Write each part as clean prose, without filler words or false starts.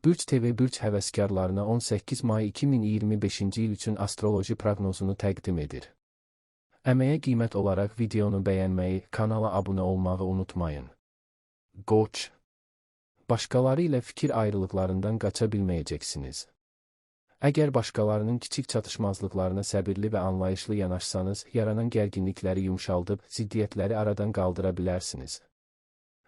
Bürc TV Bürc həvəskarlarına 18 may 2025-ci il üçün astroloji proqnozunu təqdim edir. Əməyə qiymət olaraq videonu bəyənməyi, kanala abunə olmağı unutmayın. Qoç. Başqaları ilə fikir ayrılıqlarından qaça bilməyəcəksiniz. Əgər başqalarının kiçik çatışmazlıqlarına səbirli və anlayışlı yanaşsanız, yaranan gərginlikləri yumşaldıb, ziddiyyətləri aradan qaldıra bilərsiniz.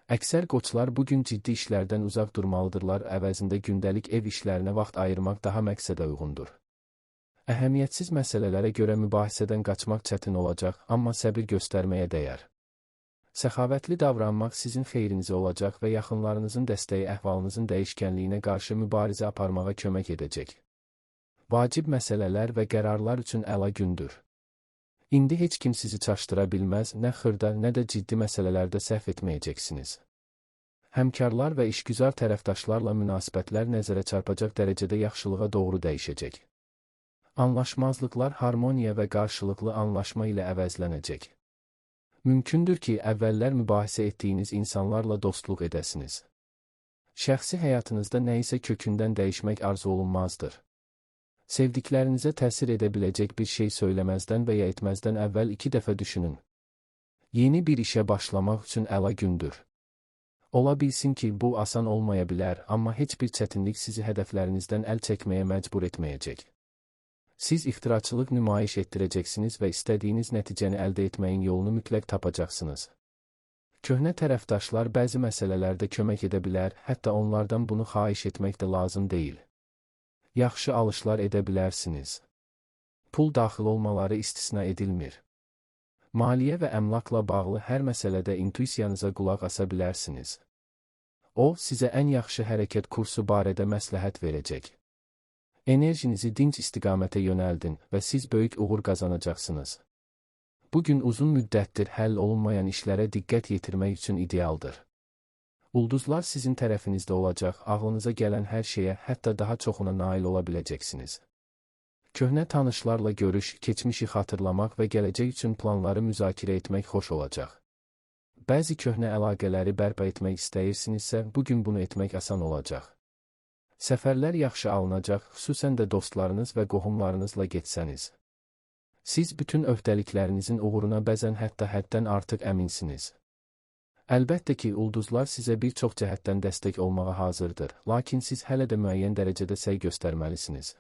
Əksər qoçlar bugün ciddi işlərdən uzaq durmalıdırlar, əvəzində gündəlik ev işlərinə vaxt ayırmaq daha məqsədə uyğundur. Əhəmiyyətsiz məsələlərə görə mübahisədən qaçmaq çətin olacaq, amma səbir göstərməyə dəyər. Səxavətli davranmaq sizin xeyrinizə olacaq və yaxınlarınızın dəstəyi əhvalınızın dəyişkənliyinə qarşı mübarizə aparmağa kömək edəcək. Vacib məsələlər və qərarlar üçün əla gündür. İndi heç kim sizi çaşdıra bilməz, nə xırda, nə də ciddi məsələlərdə səhv etməyəcəksiniz. Həmkarlar və işgüzar tərəfdaşlarla münasibətlər nəzərə çarpacaq dərəcədə yaxşılığa doğru dəyişəcək. Anlaşmazlıqlar harmoniya və qarşılıqlı anlaşma ilə əvəzlənəcək. Mümkündür ki, əvvəllər mübahisə etdiyiniz insanlarla dostluq edəsiniz. Şəxsi həyatınızda nəyisə kökündən dəyişmək arzu olunmazdır. Sevdiklərinizə təsir edə biləcək bir şey söyləməzdən və ya etməzdən əvvəl 2 dəfə düşünün. Yeni bir işə başlamaq üçün əla gündür. Ola bilsin ki, bu asan olmaya bilər, amma heç bir çətinlik sizi hədəflərinizdən əl çəkməyə məcbur etməyəcək. Siz ixtiraçılıq nümayiş etdirəcəksiniz və istədiyiniz nəticəni əldə etməyin yolunu mütləq tapacaqsınız. Köhnə tərəfdaşlar bəzi məsələlərdə kömək edə bilər, hətta onlardan bunu xahiş etmək də lazım deyil. Yaxşı alışlar edə bilərsiniz. Pul daxil olmaları istisna edilmir. Maliyyə və əmlakla bağlı hər məsələdə intuisiyanıza qulaq asa bilərsiniz. O, sizə ən yaxşı hərəkət kursu barədə məsləhət verəcək. Enerjinizi dinc istiqamətə yönəldin və siz böyük uğur qazanacaqsınız. Bugün uzun müddətdir həll olunmayan işlərə diqqət yetirmək üçün idealdır. Ulduzlar sizin tərəfinizdə olacaq, ağlınıza gələn hər şeyə, hətta daha çoxuna nail ola biləcəksiniz. Köhnə tanışlarla görüş, keçmişi xatırlamaq və gələcək üçün planları müzakirə etmək xoş olacaq. Bəzi köhnə əlaqələri bərpa etmək istəyirsinizsə, bugün bunu etmək asan olacaq. Səfərlər yaxşı alınacaq, xüsusən də dostlarınız və qohumlarınızla getsəniz. Siz bütün öhdəliklərinizin uğuruna bəzən hətta həddən artıq əminsiniz. Əlbəttə ki, ulduzlar sizə bir çox cəhətdən dəstək olmağa hazırdır, lakin siz hələ də müəyyən dərəcədə səy göstərməlisiniz.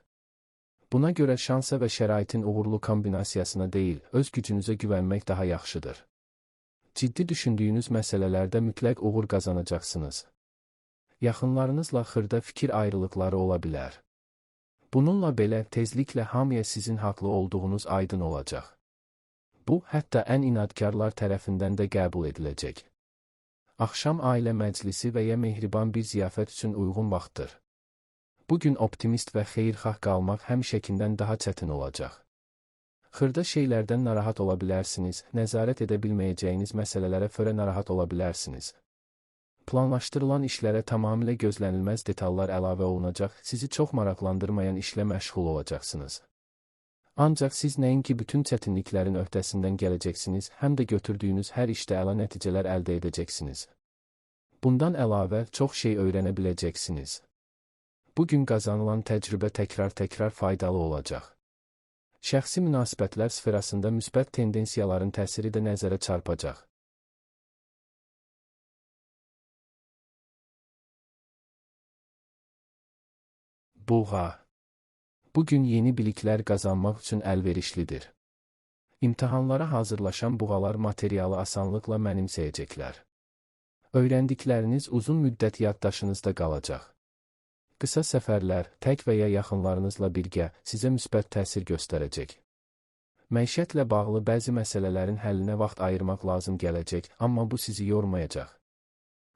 Buna görə şansa və şəraitin uğurlu kombinasiyasına deyil, öz gücünüzə güvənmək daha yaxşıdır. Ciddi düşündüyünüz məsələlərdə mütləq uğur qazanacaqsınız. Yaxınlarınızla xırda fikir ayrılıqları ola bilər. Bununla belə, tezliklə hamıya sizin haqlı olduğunuz aydın olacaq. Bu, hətta ən inadkarlar tərəfindən də qəbul ediləcək. Axşam ailə məclisi və ya mehriban bir ziyafət üçün uyğun vaxtdır. Bugün optimist və xeyirxah qalmaq həmişəkindən daha çətin olacaq. Xırda şeylərdən narahat ola bilərsiniz, nəzarət edə bilməyəcəyiniz məsələlərə görə narahat ola bilərsiniz. Planlaşdırılan işlərə tamamilə gözlənilməz detallar əlavə olunacaq, sizi çox maraqlandırmayan işlə məşğul olacaqsınız. Ancaq siz nəinki bütün çətinliklərin öhdəsindən gələcəksiniz, həm də götürdüyünüz hər işdə əla nəticələr əldə edəcəksiniz. Bundan əlavə, çox şey öyrənə biləcəksiniz. Bugün qazanılan təcrübə təkrar faydalı olacaq. Şəxsi münasibətlər sferasında müsbət tendensiyaların təsiri də nəzərə çarpacaq. Buğa. Bugün yeni biliklər qazanmaq üçün əlverişlidir. İmtahanlara hazırlaşan buğalar materialı asanlıqla mənimsəyəcəklər. Öyrəndikləriniz uzun müddət yaddaşınızda qalacaq. Qısa səfərlər, tək və ya yaxınlarınızla birgə sizə müsbət təsir göstərəcək. Məişətlə bağlı bəzi məsələlərin həllinə vaxt ayırmaq lazım gələcək, amma bu sizi yormayacaq.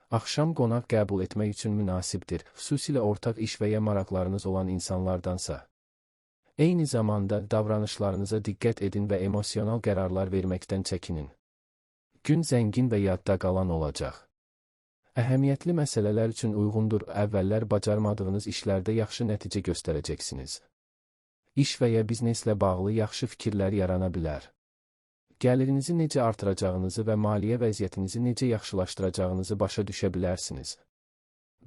Axşam qonaq qəbul etmək üçün münasibdir, xüsusilə ortaq iş və ya maraqlarınız olan insanlardansa. Eyni zamanda davranışlarınıza diqqət edin və emosional qərarlar verməkdən çəkinin. Gün zəngin və yadda qalan olacaq. Əhəmiyyətli məsələlər üçün uyğundur, əvvəllər bacarmadığınız işlərdə yaxşı nəticə göstərəcəksiniz. İş və ya bizneslə bağlı yaxşı fikirlər yarana bilər. Gəlirinizi necə artıracağınızı və maliyyə vəziyyətinizi necə yaxşılaşdıracağınızı başa düşə bilərsiniz.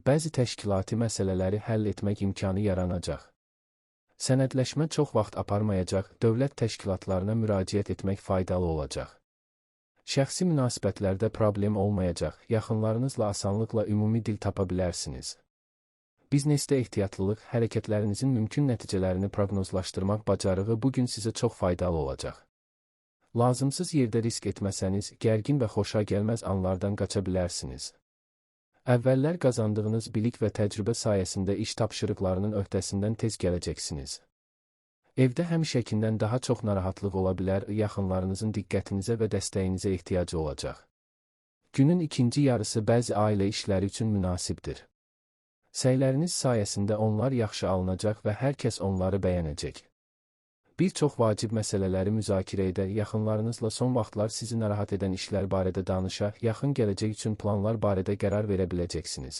Bəzi təşkilati məsələləri həll etmək imkanı yaranacaq. Sənədləşmə çox vaxt aparmayacaq, dövlət təşkilatlarına müraciət etmək faydalı olacaq. Şəxsi münasibətlərdə problem olmayacaq, yaxınlarınızla asanlıqla ümumi dil tapa bilərsiniz. Biznesdə ehtiyatlılıq, hərəkətlərinizin mümkün nəticələrini proqnozlaşdırmaq bacarığı bugün sizə çox faydalı olacaq. Lazımsız yerdə risk etməsəniz, gərgin və xoşagəlməz anlardan qaça bilərsiniz. Əvvəllər qazandığınız bilik və təcrübə sayəsində iş tapşırıqlarının öhdəsindən tez gələcəksiniz. Evdə həmişəkindən daha çox narahatlıq ola bilər, yaxınlarınızın diqqətinizə və dəstəyinizə ehtiyacı olacaq. Günün ikinci yarısı bəzi ailə işləri üçün münasibdir. Səyləriniz sayəsində onlar yaxşı alınacaq və hər kəs onları bəyənəcək. Bir çox vacib məsələləri müzakirə edə, yaxınlarınızla son vaxtlar sizi narahat edən işlər barədə danışa, yaxın gələcək üçün planlar barədə qərar verə biləcəksiniz.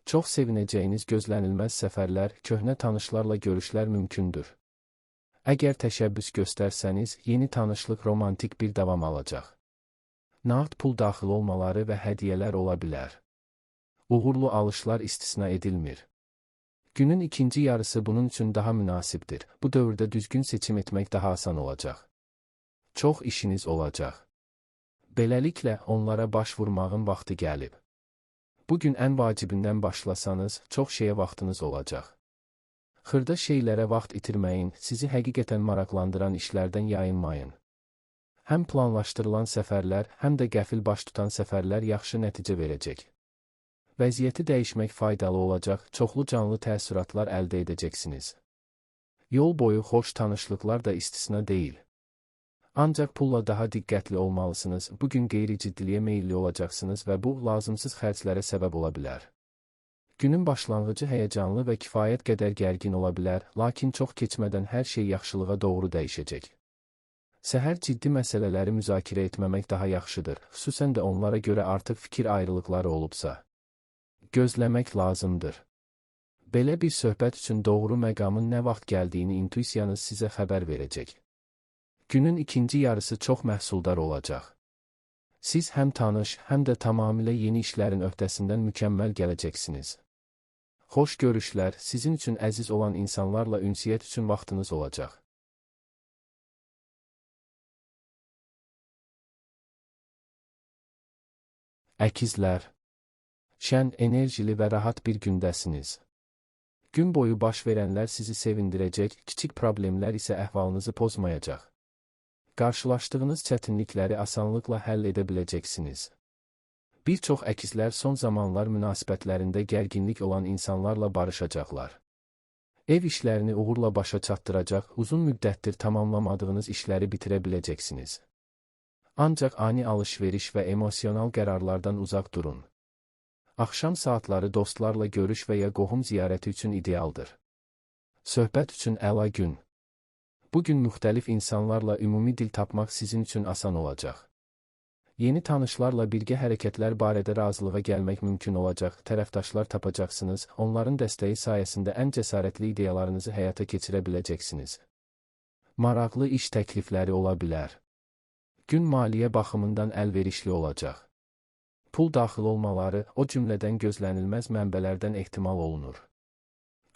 Çox sevinəcəyiniz gözlənilməz səfərlər, köhnə tanışlarla görüşlər mümkündür. Əgər təşəbbüs göstərsəniz, yeni tanışlıq romantik bir davam alacaq. Nağd pul daxil olmaları və hədiyyələr ola bilər. Uğurlu alışlar istisna edilmir. Günün ikinci yarısı bunun üçün daha münasibdir. Bu dövrdə düzgün seçim etmək daha asan olacaq. Çox işiniz olacaq. Beləliklə, onlara baş vurmağın vaxtı gəlib. Bugün ən vacibindən başlasanız, çox şeyə vaxtınız olacaq. Xırda şeylərə vaxt itirməyin, sizi həqiqətən maraqlandıran işlərdən yayınmayın. Həm planlaşdırılan səfərlər, həm də qəfil baş tutan səfərlər yaxşı nəticə verəcək. Vəziyyəti dəyişmək faydalı olacaq, çoxlu canlı təəssüratlar əldə edəcəksiniz. Yol boyu xoş tanışlıqlar da istisna deyil. Ancaq pulla daha diqqətli olmalısınız, bugün qeyri-ciddiliyə meyilli olacaqsınız və bu, lazımsız xərclərə səbəb ola bilər. Günün başlanğıcı həyəcanlı və kifayət qədər gərgin ola bilər, lakin çox keçmədən hər şey yaxşılığa doğru dəyişəcək. Səhər ciddi məsələləri müzakirə etməmək daha yaxşıdır, xüsusən də onlara görə artıq fikir ayrılıqları olubsa. Gözləmək lazımdır. Belə bir söhbət üçün doğru məqamın nə vaxt gəldiyini intuisiyanız sizə xəbər verəcək. Günün ikinci yarısı çox məhsuldar olacaq. Siz həm tanış, həm də tamamilə yeni işlərin öhdəsindən mükəmməl gələcəksiniz. Xoş görüşlər, sizin üçün əziz olan insanlarla ünsiyyət üçün vaxtınız olacaq. Əkizlər. Şən, enerjili və rahat bir gündəsiniz. Gün boyu baş verənlər sizi sevindirəcək, kiçik problemlər isə əhvalınızı pozmayacaq. Qarşılaşdığınız çətinlikləri asanlıqla həll edə biləcəksiniz. Bir çox əkizlər son zamanlar münasibətlərində gərginlik olan insanlarla barışacaqlar. Ev işlərini uğurla başa çatdıracaq, uzun müddətdir tamamlamadığınız işləri bitirə biləcəksiniz. Ancaq ani alış-veriş və emosional qərarlardan uzaq durun. Axşam saatları dostlarla görüş və ya qohum ziyarəti üçün idealdır. Söhbət üçün əla gün. Bugün müxtəlif insanlarla ümumi dil tapmaq sizin üçün asan olacaq. Yeni tanışlarla birgə hərəkətlər barədə razılığa gəlmək mümkün olacaq, tərəfdaşlar tapacaqsınız, onların dəstəyi sayəsində ən cəsarətli ideyalarınızı həyata keçirə biləcəksiniz. Maraqlı iş təklifləri ola bilər. Gün maliyyə baxımından əlverişli olacaq. Pul daxil olmaları, o cümlədən gözlənilməz mənbələrdən ehtimal olunur.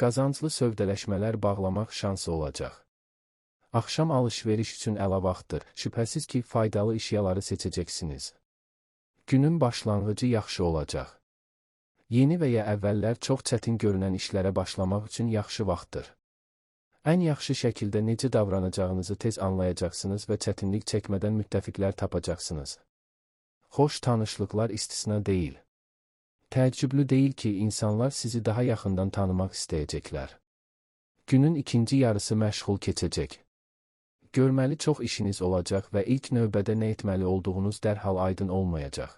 Qazanclı sövdələşmələr bağlamaq şansı olacaq. Axşam alış-veriş üçün əla vaxtdır, şübhəsiz ki, faydalı işyaları seçəcəksiniz. Günün başlanğıcı yaxşı olacaq. Yeni və ya əvvəllər çox çətin görünən işlərə başlamaq üçün yaxşı vaxtdır. Ən yaxşı şəkildə necə davranacağınızı tez anlayacaqsınız və çətinlik çəkmədən müttəfiqlər tapacaqsınız. Xoş tanışlıqlar istisna deyil. Təəccüblü deyil ki, insanlar sizi daha yaxından tanımaq istəyəcəklər. Günün ikinci yarısı məşğul keçəcək. Görməli çox işiniz olacaq və ilk növbədə nə etməli olduğunuz dərhal aydın olmayacaq.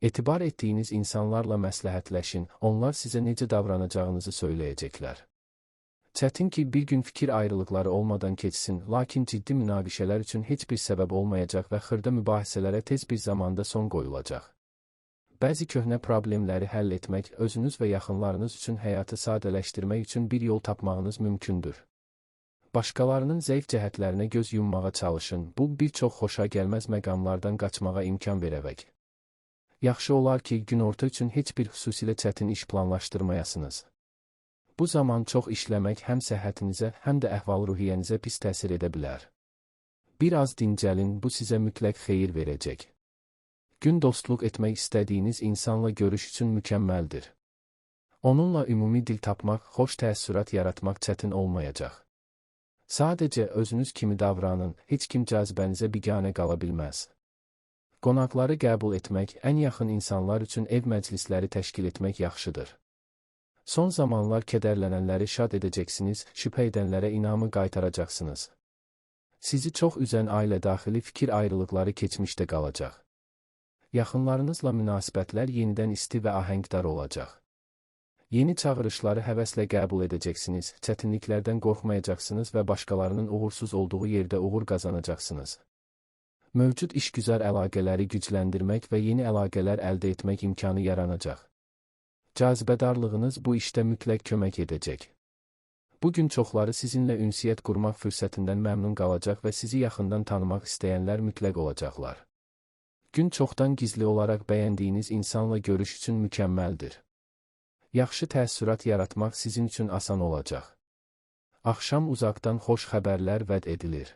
Etibar etdiyiniz insanlarla məsləhətləşin, onlar sizə necə davranacağınızı söyləyəcəklər. Çətin ki, bir gün fikir ayrılıqları olmadan keçsin, lakin ciddi münaqişələr üçün heç bir səbəb olmayacaq və xırda mübahisələrə tez bir zamanda son qoyulacaq. Bəzi köhnə problemləri həll etmək, özünüz və yaxınlarınız üçün həyatı sadələşdirmək üçün bir yol tapmağınız mümkündür. Başqalarının zəif cəhətlərinə göz yummağa çalışın, bu bir çox xoşagəlməz məqamlardan qaçmağa imkan verəcək. Yaxşı olar ki, günorta üçün heç bir xüsusilə çətin iş planlaşdırmayasınız. Bu zaman çox işləmək həm səhhətinizə, həm də əhval-ruhiyyənizə pis təsir edə bilər. Bir az dincəlin, bu sizə mütləq xeyir verəcək. Gün dostluq etmək istədiyiniz insanla görüş üçün mükəmməldir. Onunla ümumi dil tapmaq, xoş təəssürat yaratmaq çətin olmayacaq. Sadəcə özünüz kimi davranın, heç kim cazibənizə biganə qala bilməz. Qonaqları qəbul etmək, ən yaxın insanlar üçün ev məclisləri təşkil etmək yaxşıdır. Son zamanlar kədərlənənləri şad edəcəksiniz, şübhə edənlərə inamı qaytaracaqsınız. Sizi çox üzən ailə daxili fikir ayrılıqları keçmişdə qalacaq. Yaxınlarınızla münasibətlər yenidən isti və ahəngdar olacaq. Yeni çağırışları həvəslə qəbul edəcəksiniz, çətinliklərdən qorxmayacaqsınız və başqalarının uğursuz olduğu yerdə uğur qazanacaqsınız. Mövcud işgüzar əlaqələri gücləndirmək və yeni əlaqələr əldə etmək imkanı yaranacaq. Cazibədarlığınız bu işdə mütləq kömək edəcək. Bugün çoxları sizinlə ünsiyyət qurmaq fürsətindən məmnun qalacaq və sizi yaxından tanımaq istəyənlər mütləq olacaqlar. Gün çoxdan gizli olaraq bəyəndiyiniz insanla görüş üçün mükəmməldir. Yaxşı təəssürat yaratmaq sizin üçün asan olacaq. Axşam uzaqdan xoş xəbərlər vəd edilir.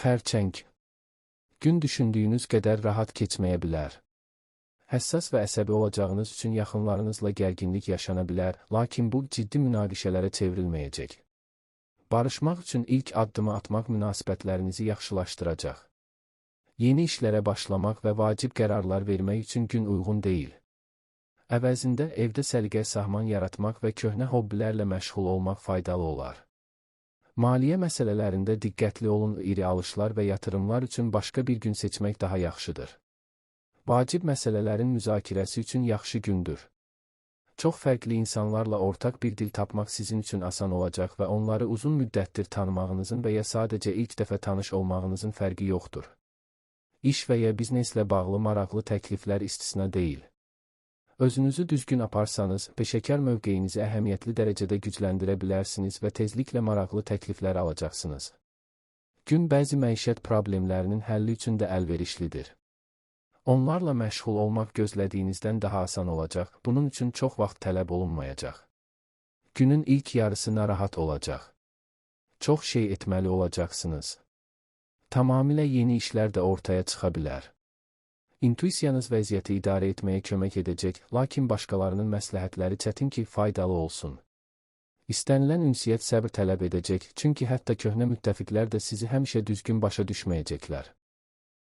Xərçəng. Gün düşündüyünüz qədər rahat keçməyə bilər. Həssas və əsəbi olacağınız üçün yaxınlarınızla gərginlik yaşana bilər, lakin bu ciddi münaqişələrə çevrilməyəcək. Barışmaq üçün ilk addımı atmaq münasibətlərinizi yaxşılaşdıracaq. Yeni işlərə başlamaq və vacib qərarlar vermək üçün gün uyğun deyil. Əvəzində evdə səliqə-sahman yaratmaq və köhnə hobbilərlə məşğul olmaq faydalı olar. Maliyyə məsələlərində diqqətli olun, iri alışlar və yatırımlar üçün başqa bir gün seçmək daha yaxşıdır. Vacib məsələlərin müzakirəsi üçün yaxşı gündür. Çox fərqli insanlarla ortaq bir dil tapmaq sizin üçün asan olacaq və onları uzun müddətdir tanımağınızın və ya sadəcə ilk dəfə tanış olmağınızın fərqi yoxdur. İş və ya bizneslə bağlı maraqlı təkliflər istisna deyil. Özünüzü düzgün aparsanız, peşəkar mövqeyinizi əhəmiyyətli dərəcədə gücləndirə bilərsiniz və tezliklə maraqlı təkliflər alacaqsınız. Gün bəzi məişət problemlərinin həlli üçün də əlverişlidir. Onlarla məşğul olmaq gözlədiyinizdən daha asan olacaq, bunun üçün çox vaxt tələb olunmayacaq. Günün ilk yarısı narahat olacaq. Çox şey etməli olacaqsınız. Tamamilə yeni işlər də ortaya çıxa bilər. İntuisiyanız vəziyyəti idarə etməyə kömək edəcək, lakin başqalarının məsləhətləri çətin ki, faydalı olsun. İstənilən ünsiyyət səbr tələb edəcək, çünki hətta köhnə müttəfiqlər də sizi həmişə düzgün başa düşməyəcəklər.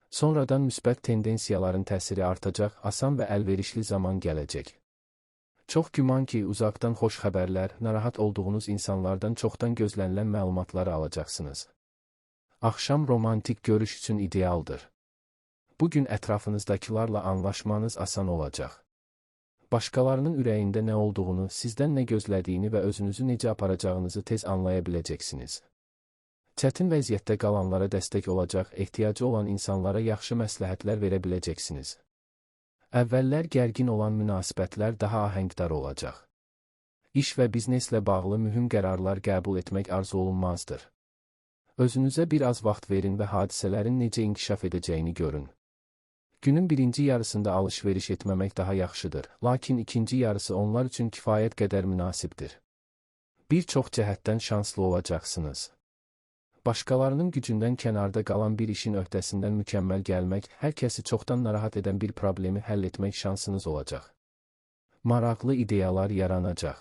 Sonradan müsbət tendensiyaların təsiri artacaq, asan və əlverişli zaman gələcək. Çox güman ki, uzaqdan xoş xəbərlər, narahat olduğunuz insanlardan çoxdan gözlənilən məlumatları alacaqsınız. Axşam romantik görüş üçün idealdır. Bugün ətrafınızdakilarla anlaşmanız asan olacaq. Başqalarının ürəyində nə olduğunu, sizdən nə gözlədiyini və özünüzü necə aparacağınızı tez anlaya biləcəksiniz. Çətin vəziyyətdə qalanlara dəstək olacaq, ehtiyacı olan insanlara yaxşı məsləhətlər verə biləcəksiniz. Əvvəllər gərgin olan münasibətlər daha ahəngdar olacaq. İş və bizneslə bağlı mühüm qərarlar qəbul etmək arzu olunmazdır. Özünüzə bir az vaxt verin və hadisələrin necə inkişaf edəcəyini görün. Günün birinci yarısında alış-veriş etməmək daha yaxşıdır, lakin ikinci yarısı onlar üçün kifayət qədər münasibdir. Bir çox cəhətdən şanslı olacaqsınız. Başqalarının gücündən kənarda qalan bir işin öhdəsindən mükəmməl gəlmək, hər kəsi çoxdan narahat edən bir problemi həll etmək şansınız olacaq. Maraqlı ideyalar yaranacaq.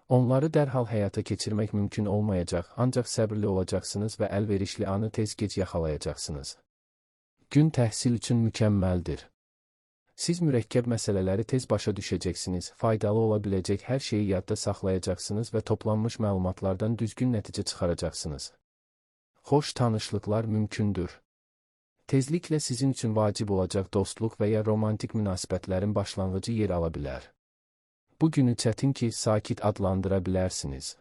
Onları dərhal həyata keçirmək mümkün olmayacaq, ancaq səbirli olacaqsınız və əlverişli anı tez-gec yaxalayacaqsınız. Gün təhsil üçün mükəmməldir. Siz mürəkkəb məsələləri tez başa düşəcəksiniz, faydalı ola biləcək hər şeyi yadda saxlayacaqsınız və toplanmış məlumatlardan düzgün nəticə çıxaracaqsınız. Xoş tanışlıqlar mümkündür. Tezliklə sizin üçün vacib olacaq dostluq və ya romantik münasibətlərin başlanğıcı yer ala bilər. Bu günü çətin ki, sakit adlandıra bilərsiniz.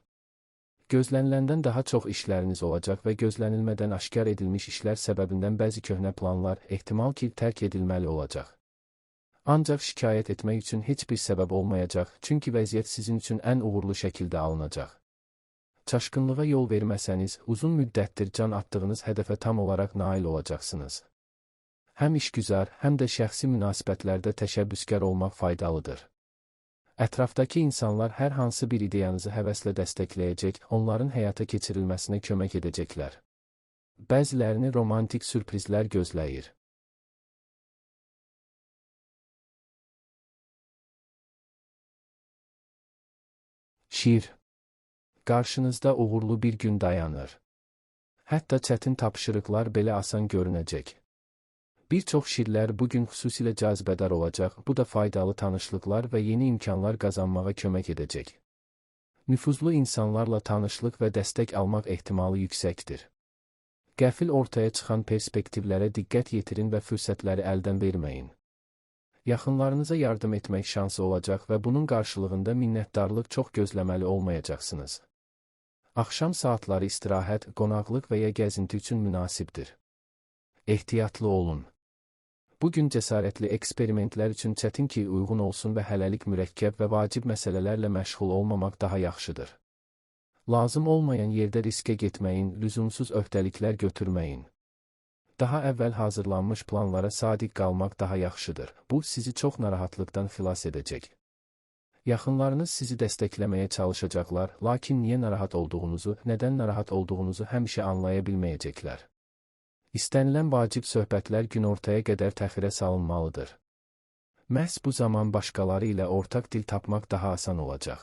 Gözləniləndən daha çox işləriniz olacaq və gözlənilmədən aşkar edilmiş işlər səbəbindən bəzi köhnə planlar ehtimal ki, tərk edilməli olacaq. Ancaq şikayət etmək üçün heç bir səbəb olmayacaq, çünki vəziyyət sizin üçün ən uğurlu şəkildə alınacaq. Çaşqınlığa yol verməsəniz, uzun müddətdir can atdığınız hədəfə tam olaraq nail olacaqsınız. Həm işgüzar, həm də şəxsi münasibətlərdə təşəbbüskar olmaq faydalıdır. Ətrafdakı insanlar hər hansı bir ideyanızı həvəslə dəstəkləyəcək, onların həyata keçirilməsinə kömək edəcəklər. Bəzilərini romantik sürprizlər gözləyir. Şir. Qarşınızda uğurlu bir gün dayanır. Hətta çətin tapşırıqlar belə asan görünəcək. Bir çox şirlər bugün xüsusilə cazibədar olacaq, bu da faydalı tanışlıqlar və yeni imkanlar qazanmağa kömək edəcək. Nüfuzlu insanlarla tanışlıq və dəstək almaq ehtimalı yüksəkdir. Qəfil ortaya çıxan perspektivlərə diqqət yetirin və fürsətləri əldən verməyin. Yaxınlarınıza yardım etmək şansı olacaq və bunun qarşılığında minnətdarlıq çox gözləməli olmayacaqsınız. Axşam saatları istirahət, qonaqlıq və ya gəzinti üçün münasibdir. Ehtiyatlı olun. Bugün cəsarətli eksperimentlər üçün çətin ki uyğun olsun və hələlik mürəkkəb və vacib məsələlərlə məşğul olmamaq daha yaxşıdır. Lazım olmayan yerdə riskə getməyin, lüzumsuz öhdəliklər götürməyin. Daha əvvəl hazırlanmış planlara sadiq qalmaq daha yaxşıdır. Bu, sizi çox narahatlıqdan xilas edəcək. Yaxınlarınız sizi dəstəkləməyə çalışacaqlar, lakin niyə narahat olduğunuzu, nədən narahat olduğunuzu həmişə anlaya bilməyəcəklər. İstənilən vacib söhbətlər günortaya qədər təxirə salınmalıdır. Məhz bu zaman başqaları ilə ortaq dil tapmaq daha asan olacaq.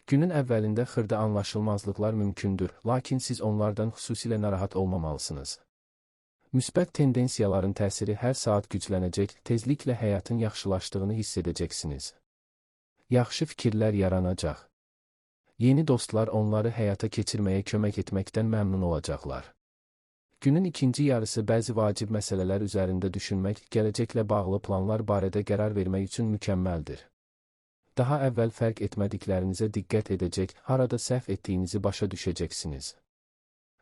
Günün əvvəlində xırda anlaşılmazlıqlar mümkündür, lakin siz onlardan xüsusilə narahat olmamalısınız. Müsbət tendensiyaların təsiri hər saat güclənəcək, tezliklə həyatın yaxşılaşdığını hiss edəcəksiniz. Yaxşı fikirlər yaranacaq. Yeni dostlar onları həyata keçirməyə kömək etməkdən məmnun olacaqlar. Günün ikinci yarısı bəzi vacib məsələlər üzərində düşünmək, gələcəklə bağlı planlar barədə qərar vermək üçün mükəmməldir. Daha əvvəl fərq etmədiklərinizə diqqət edəcək, harada səhv etdiyinizi başa düşəcəksiniz.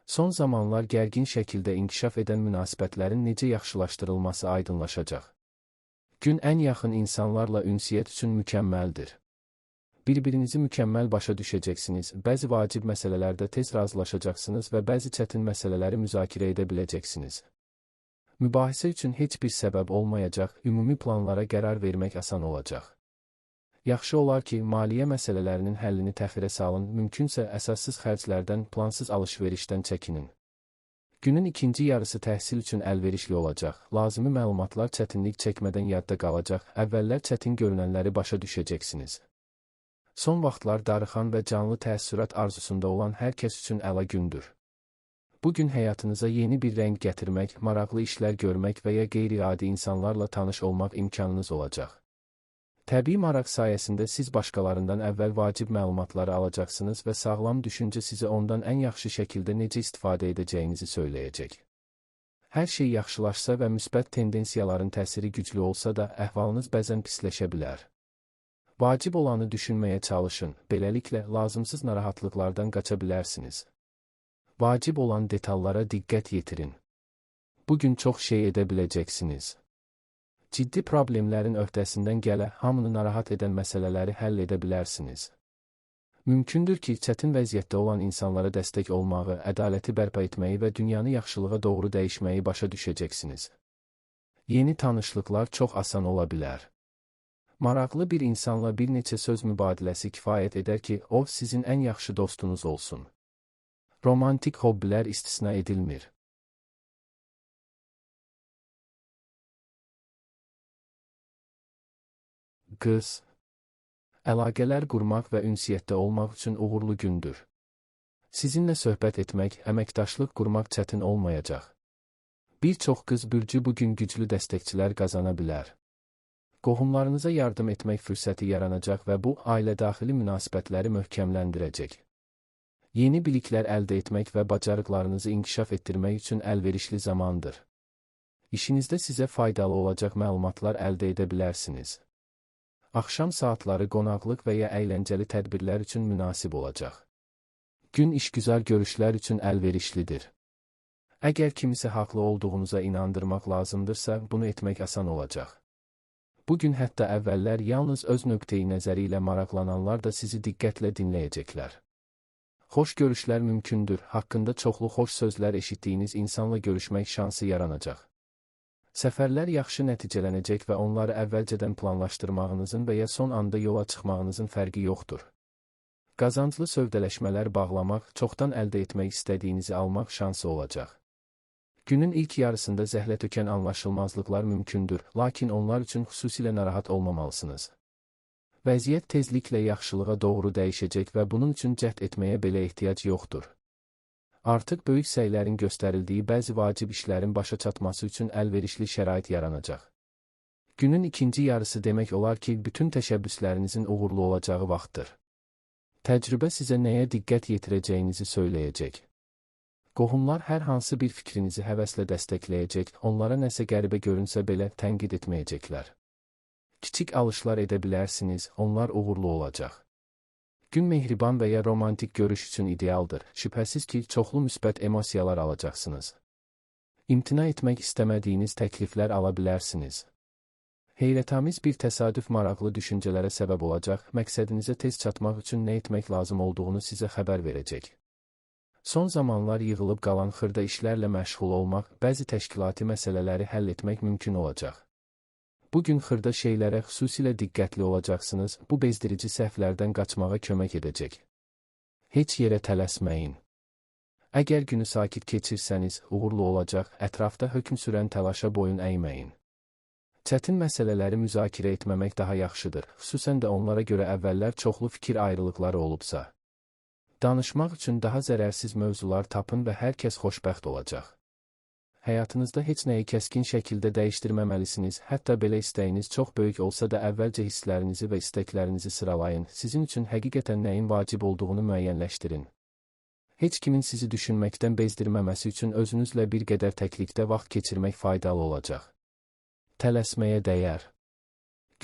Son zamanlar gərgin şəkildə inkişaf edən münasibətlərin necə yaxşılaşdırılması aydınlaşacaq. Gün ən yaxın insanlarla ünsiyyət üçün mükəmməldir. Bir-birinizi mükəmməl başa düşəcəksiniz, bəzi vacib məsələlərdə tez razılaşacaqsınız və bəzi çətin məsələləri müzakirə edə biləcəksiniz. Mübahisə üçün heç bir səbəb olmayacaq, ümumi planlara qərar vermək asan olacaq. Yaxşı olar ki, maliyyə məsələlərinin həllini təxirə salın, mümkünsə əsassız xərclərdən, plansız alış-verişdən çəkinin. Günün ikinci yarısı təhsil üçün əlverişli olacaq, lazımi məlumatlar çətinlik çəkmədən yadda qalacaq, əvvəllər çətin görünənləri başa düşəcəksiniz. Son vaxtlar darıxan və canlı təəssürat arzusunda olan hər kəs üçün əla gündür. Bugün həyatınıza yeni bir rəng gətirmək, maraqlı işlər görmək və ya qeyri-adi insanlarla tanış olmaq imkanınız olacaq. Təbii maraq sayəsində siz başqalarından əvvəl vacib məlumatları alacaqsınız və sağlam düşüncə sizə ondan ən yaxşı şəkildə necə istifadə edəcəyinizi söyləyəcək. Hər şey yaxşılaşsa və müsbət tendensiyaların təsiri güclü olsa da, əhvalınız bəzən pisləşə bilər. Vacib olanı düşünməyə çalışın, beləliklə lazımsız narahatlıqlardan qaça bilərsiniz. Vacib olan detallara diqqət yetirin. Bugün çox şey edə biləcəksiniz. Ciddi problemlərin öhdəsindən gələ, hamını narahat edən məsələləri həll edə bilərsiniz. Mümkündür ki, çətin vəziyyətdə olan insanlara dəstək olmağı, ədaləti bərpa etməyi və dünyanı yaxşılığa doğru dəyişməyi başa düşəcəksiniz. Yeni tanışlıqlar çox asan ola bilər. Maraqlı bir insanla bir neçə söz mübadiləsi kifayət edər ki, o sizin ən yaxşı dostunuz olsun. Romantik hobbilər istisna edilmir. Qız. Əlaqələr qurmaq və ünsiyyətdə olmaq üçün uğurlu gündür. Sizinlə söhbət etmək, əməkdaşlıq qurmaq çətin olmayacaq. Bir çox qız bürcü bugün güclü dəstəkçilər qazana bilər. Qohumlarınıza yardım etmək fürsəti yaranacaq və bu, ailə daxili münasibətləri möhkəmləndirəcək. Yeni biliklər əldə etmək və bacarıqlarınızı inkişaf etdirmək üçün əlverişli zamandır. İşinizdə sizə faydalı olacaq məlumatlar əldə edə bilərsiniz. Axşam saatları qonaqlıq və ya əyləncəli tədbirlər üçün münasib olacaq. Gün işgüzar görüşlər üçün əlverişlidir. Əgər kimisə haqlı olduğunuza inandırmaq lazımdırsa, bunu etmək asan olacaq. Bugün hətta əvvəllər yalnız öz nöqteyi nəzəri ilə maraqlananlar da sizi diqqətlə dinləyəcəklər. Xoş görüşlər mümkündür, haqqında çoxlu xoş sözlər eşitdiyiniz insanla görüşmək şansı yaranacaq. Səfərlər yaxşı nəticələnəcək və onları əvvəlcədən planlaşdırmağınızın və ya son anda yola çıxmağınızın fərqi yoxdur. Qazanclı sövdələşmələr bağlamaq, çoxdan əldə etmək istədiyinizi almaq şansı olacaq. Günün ilk yarısında zəhlətökən anlaşılmazlıqlar mümkündür, lakin onlar üçün xüsusilə narahat olmamalısınız. Vəziyyət tezliklə yaxşılığa doğru dəyişəcək və bunun üçün cəhd etməyə belə ehtiyac yoxdur. Artıq böyük səylərin göstərildiyi bəzi vacib işlərin başa çatması üçün əlverişli şərait yaranacaq. Günün ikinci yarısı demək olar ki, bütün təşəbbüslərinizin uğurlu olacağı vaxtdır. Təcrübə sizə nəyə diqqət yetirəcəyinizi söyləyəcək. Qohumlar hər hansı bir fikrinizi həvəslə dəstəkləyəcək, onlara nəsə qəribə görünsə belə tənqid etməyəcəklər. Kiçik alışlar edə bilərsiniz, onlar uğurlu olacaq. Gün mehriban və ya romantik görüş üçün idealdır, şübhəsiz ki, çoxlu müsbət emosiyalar alacaqsınız. İmtina etmək istəmədiyiniz təkliflər ala bilərsiniz. Heyrətamiz bir təsadüf maraqlı düşüncələrə səbəb olacaq, məqsədinizə tez çatmaq üçün nə etmək lazım olduğunu sizə xəbər verəcək. Son zamanlar yığılıb qalan xırda işlərlə məşğul olmaq, bəzi təşkilati məsələləri həll etmək mümkün olacaq. Bugün xırda şeylərə xüsusilə diqqətli olacaqsınız, bu bezdirici səhvlərdən qaçmağa kömək edəcək. Heç yerə tələsməyin. Əgər günü sakit keçirsəniz, uğurlu olacaq, ətrafda hökm sürən təlaşa boyun əyməyin. Çətin məsələləri müzakirə etməmək daha yaxşıdır, xüsusən də onlara görə əvvəllər çoxlu fikir ayrılıqları olubsa. Danışmaq üçün daha zərərsiz mövzular tapın və hər kəs xoşbəxt olacaq. Həyatınızda heç nəyi kəskin şəkildə dəyişdirməməlisiniz, hətta belə istəyiniz çox böyük olsa da əvvəlcə hisslərinizi və istəklərinizi sıralayın, sizin üçün həqiqətən nəyin vacib olduğunu müəyyənləşdirin. Heç kimin sizi düşünməkdən bezdirməməsi üçün özünüzlə bir qədər təklikdə vaxt keçirmək faydalı olacaq. Tələsməyə dəyər.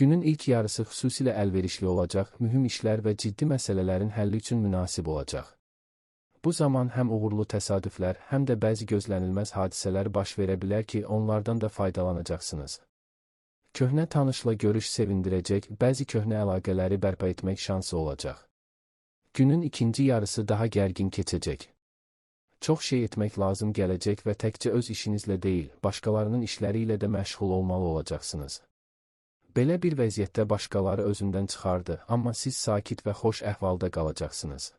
Günün ilk yarısı xüsusilə əlverişli olacaq, mühüm işlər və ciddi məsələlərin həlli üçün münasib olacaq. Bu zaman həm uğurlu təsadüflər, həm də bəzi gözlənilməz hadisələr baş verə bilər ki, onlardan da faydalanacaqsınız. Köhnə tanışla görüş sevindirəcək, bəzi köhnə əlaqələri bərpa etmək şansı olacaq. Günün ikinci yarısı daha gərgin keçəcək. Çox şey etmək lazım gələcək və təkcə öz işinizlə deyil, başqalarının işləri ilə də məşğul olmalı olacaqsınız. Belə bir vəziyyətdə başqaları özündən çıxardı, amma siz sakit və xoş əhvalda qalacaqsınız.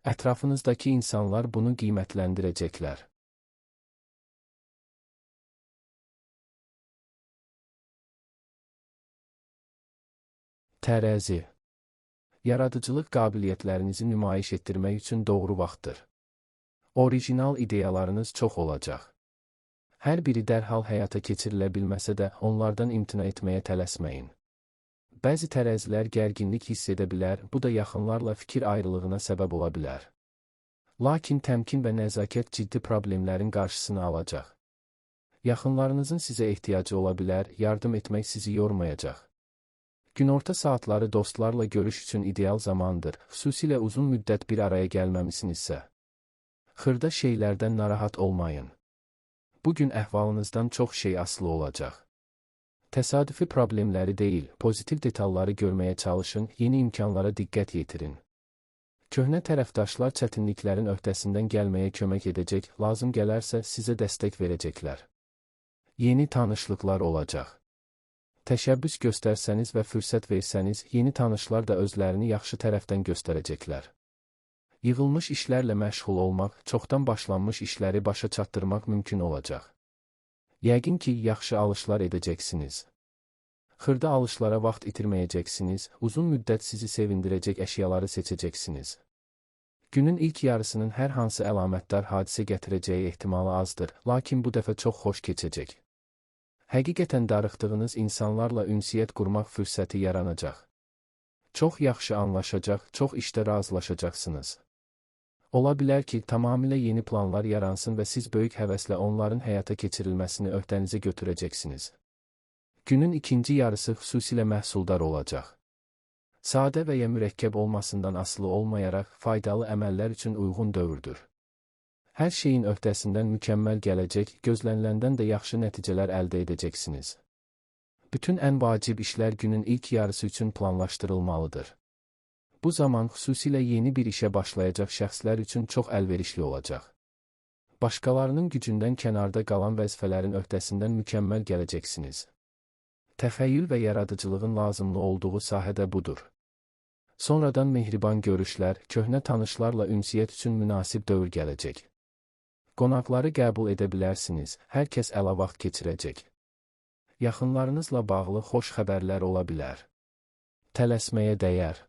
Ətrafınızdakı insanlar bunu qiymətləndirəcəklər. Tərəzi. Yaradıcılıq qabiliyyətlərinizi nümayiş etdirmək üçün doğru vaxtdır. Orijinal ideyalarınız çox olacaq. Hər biri dərhal həyata keçirilə bilməsə də, onlardan imtina etməyə tələsməyin. Bəzi tərəzilər gərginlik hiss edə bilər, bu da yaxınlarla fikir ayrılığına səbəb ola bilər. Lakin təmkin və nəzakət ciddi problemlərin qarşısını alacaq. Yaxınlarınızın sizə ehtiyacı ola bilər, yardım etmək sizi yormayacaq. Günorta saatları dostlarla görüş üçün ideal zamandır, xüsusilə uzun müddət bir araya gəlməmisinizsə. Xırda şeylərdən narahat olmayın. Bugün əhvalınızdan çox şey asılı olacaq. Təsadüfi problemləri deyil, pozitiv detalları görməyə çalışın, yeni imkanlara diqqət yetirin. Köhnə tərəfdaşlar çətinliklərin öhdəsindən gəlməyə kömək edəcək, lazım gələrsə sizə dəstək verəcəklər. Yeni tanışlıqlar olacaq. Təşəbbüs göstərsəniz və fürsət versəniz, yeni tanışlar da özlərini yaxşı tərəfdən göstərəcəklər. Yığılmış işlərlə məşğul olmaq, çoxdan başlanmış işləri başa çatdırmaq mümkün olacaq. Yəqin ki, yaxşı alışlar edəcəksiniz. Xırda alışlara vaxt itirməyəcəksiniz, uzun müddət sizi sevindirəcək əşyaları seçəcəksiniz. Günün ilk yarısının hər hansı əlamətdar hadisə gətirəcəyi ehtimalı azdır, lakin bu dəfə çox xoş keçəcək. Həqiqətən darıxdığınız insanlarla ünsiyyət qurmaq fürsəti yaranacaq. Çox yaxşı anlaşacaq, çox işdə razılaşacaqsınız. Ola bilər ki, tamamilə yeni planlar yaransın və siz böyük həvəslə onların həyata keçirilməsini öhdənizə götürəcəksiniz. Günün ikinci yarısı xüsusilə məhsuldar olacaq. Sadə və ya mürəkkəb olmasından asılı olmayaraq, faydalı əməllər üçün uyğun dövrdür. Hər şeyin öhdəsindən mükəmməl gələcək, gözləniləndən də yaxşı nəticələr əldə edəcəksiniz. Bütün ən vacib işlər günün ilk yarısı üçün planlaşdırılmalıdır. Bu zaman xüsusilə yeni bir işə başlayacaq şəxslər üçün çox əlverişli olacaq. Başqalarının gücündən kənarda qalan vəzifələrin öhdəsindən mükəmməl gələcəksiniz. Təxəyyül və yaradıcılığın lazımlı olduğu sahə də budur. Sonradan mehriban görüşlər, köhnə tanışlarla ünsiyyət üçün münasib dövr gələcək. Qonaqları qəbul edə bilərsiniz, hər kəs əla vaxt keçirəcək. Yaxınlarınızla bağlı xoş xəbərlər ola bilər. Tələsməyə dəyər.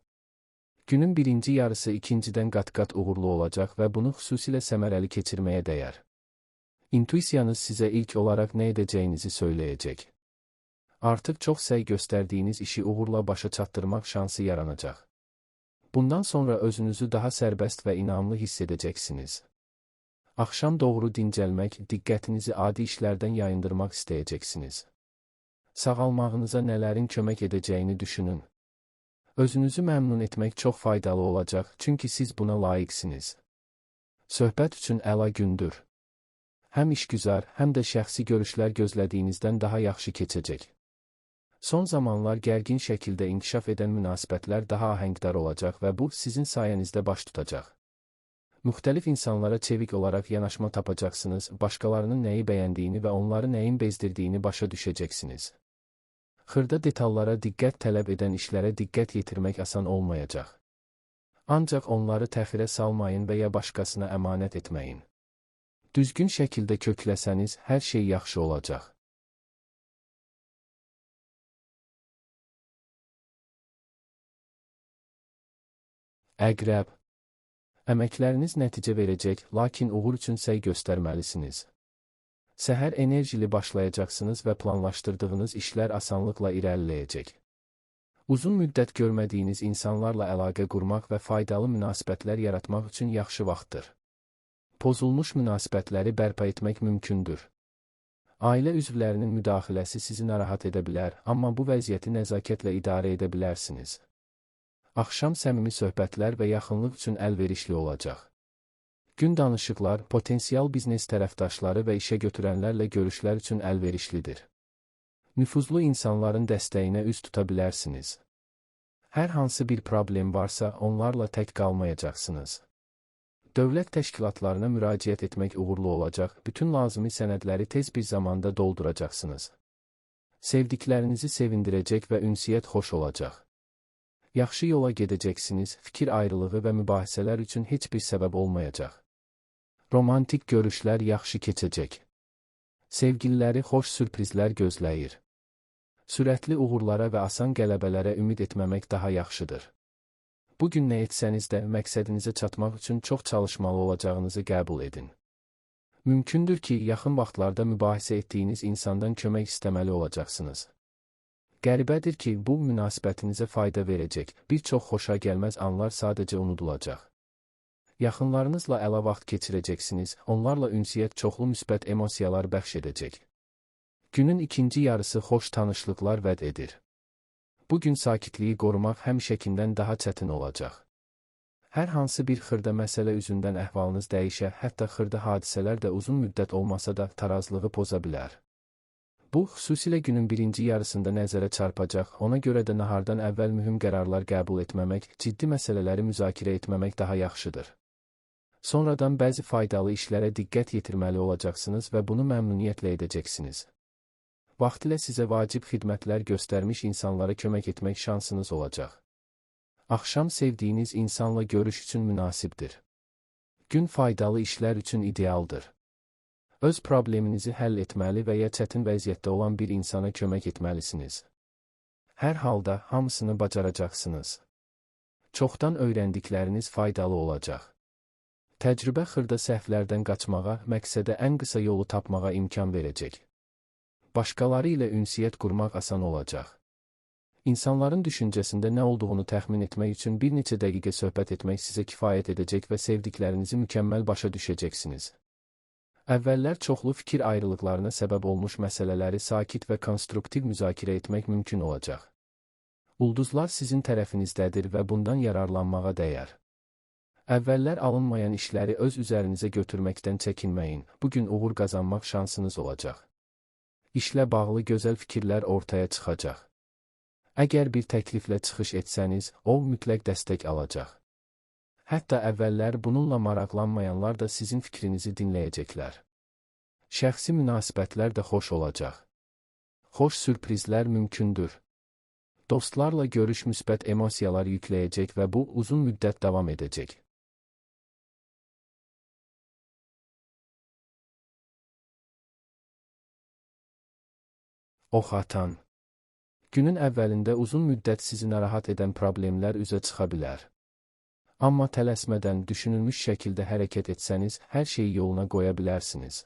Günün birinci yarısı ikincidən qat-qat uğurlu olacaq və bunu xüsusilə səmərəli keçirməyə dəyər. İntuisiyanız sizə ilk olaraq nə edəcəyinizi söyləyəcək. Artıq çox səy göstərdiyiniz işi uğurla başa çatdırmaq şansı yaranacaq. Bundan sonra özünüzü daha sərbəst və inamlı hiss edəcəksiniz. Axşam doğru dincəlmək, diqqətinizi adi işlərdən yayındırmaq istəyəcəksiniz. Sağalmağınıza nələrin kömək edəcəyini düşünün. Özünüzü məmnun etmək çox faydalı olacaq, çünki siz buna layiqsiniz. Söhbət üçün əla gündür. Həm işgüzar, həm də şəxsi görüşlər gözlədiyinizdən daha yaxşı keçəcək. Son zamanlar gərgin şəkildə inkişaf edən münasibətlər daha ahəngdar olacaq və bu, sizin sayənizdə baş tutacaq. Müxtəlif insanlara çevik olaraq yanaşma tapacaqsınız, başqalarının nəyi bəyəndiyini və onları nəyin bezdirdiyini başa düşəcəksiniz. Xırda detallara diqqət tələb edən işlərə diqqət yetirmək asan olmayacaq. Ancaq onları təxirə salmayın və ya başqasına əmanət etməyin. Düzgün şəkildə kökləsəniz, hər şey yaxşı olacaq. Əqrəb. Əməkləriniz nəticə verəcək, lakin uğur üçün səy göstərməlisiniz. Səhər enerjili başlayacaqsınız və planlaşdırdığınız işlər asanlıqla irəliləyəcək. Uzun müddət görmədiyiniz insanlarla əlaqə qurmaq və faydalı münasibətlər yaratmaq üçün yaxşı vaxtdır. Pozulmuş münasibətləri bərpa etmək mümkündür. Ailə üzvlərinin müdaxiləsi sizi narahat edə bilər, amma bu vəziyyəti nəzakətlə idarə edə bilərsiniz. Axşam səmimi söhbətlər və yaxınlıq üçün əlverişli olacaq. Gün danışıqlar, potensial biznes tərəfdaşları və işə götürənlərlə görüşlər üçün əlverişlidir. Nüfuzlu insanların dəstəyinə üz tuta bilərsiniz. Hər hansı bir problem varsa, onlarla tək qalmayacaqsınız. Dövlət təşkilatlarına müraciət etmək uğurlu olacaq, bütün lazımi sənədləri tez bir zamanda dolduracaqsınız. Sevdiklərinizi sevindirəcək və ünsiyyət xoş olacaq. Yaxşı yola gedəcəksiniz, fikir ayrılığı və mübahisələr üçün heç bir səbəb olmayacaq. Romantik görüşlər yaxşı keçəcək. Sevgililəri xoş sürprizlər gözləyir. Sürətli uğurlara və asan qələbələrə ümid etməmək daha yaxşıdır. Bugün nə etsəniz də məqsədinizə çatmaq üçün çox çalışmalı olacağınızı qəbul edin. Mümkündür ki, yaxın vaxtlarda mübahisə etdiyiniz insandan kömək istəməli olacaqsınız. Qəribədir ki, bu münasibətinizə fayda verəcək, bir çox xoşa gəlməz anlar sadəcə unudulacaq. Yaxınlarınızla əla vaxt keçirəcəksiniz, onlarla ünsiyyət çoxlu müsbət emosiyalar bəxş edəcək. Günün ikinci yarısı xoş tanışlıqlar vəd edir. Bugün sakitliyi qorumaq həmişəkindən daha çətin olacaq. Hər hansı bir xırda məsələ üzündən əhvalınız dəyişə, hətta xırda hadisələr də uzun müddət olmasa da tarazlığı poza bilər. Bu, xüsusilə günün birinci yarısında nəzərə çarpacaq, ona görə də nahardan əvvəl mühüm qərarlar qəbul etməmək, ciddi məsələləri müzakirə etməmək daha yaxşıdır. Sonradan bəzi faydalı işlərə diqqət yetirməli olacaqsınız və bunu məmnuniyyətlə edəcəksiniz. Vaxtilə sizə vacib xidmətlər göstərmiş insanlara kömək etmək şansınız olacaq. Axşam sevdiyiniz insanla görüş üçün münasibdir. Gün faydalı işlər üçün idealdır. Öz probleminizi həll etməli və ya çətin vəziyyətdə olan bir insana kömək etməlisiniz. Hər halda hamısını bacaracaqsınız. Çoxdan öyrəndikləriniz faydalı olacaq. Təcrübə xırda səhvlərdən qaçmağa, məqsədə ən qısa yolu tapmağa imkan verəcək. Başqaları ilə ünsiyyət qurmaq asan olacaq. İnsanların düşüncəsində nə olduğunu təxmin etmək üçün bir neçə dəqiqə söhbət etmək sizə kifayət edəcək və sevdiklərinizi mükəmməl başa düşəcəksiniz. Əvvəllər çoxlu fikir ayrılıqlarına səbəb olmuş məsələləri sakit və konstruktiv müzakirə etmək mümkün olacaq. Ulduzlar sizin tərəfinizdədir və bundan yararlanmağa dəyər. Əvvəllər alınmayan işləri öz üzərinizə götürməkdən çəkinməyin, bugün uğur qazanmaq şansınız olacaq. İşlə bağlı gözəl fikirlər ortaya çıxacaq. Əgər bir təkliflə çıxış etsəniz, o mütləq dəstək alacaq. Hətta əvvəllər bununla maraqlanmayanlar da sizin fikrinizi dinləyəcəklər. Şəxsi münasibətlər də xoş olacaq. Xoş sürprizlər mümkündür. Dostlarla görüş müsbət emosiyalar yükləyəcək və bu uzun müddət davam edəcək. Ox atan. Günün əvvəlində uzun müddət sizi narahat edən problemlər üzə çıxa bilər. Amma tələsmədən, düşünülmüş şəkildə hərəkət etsəniz, hər şeyi yoluna qoya bilərsiniz.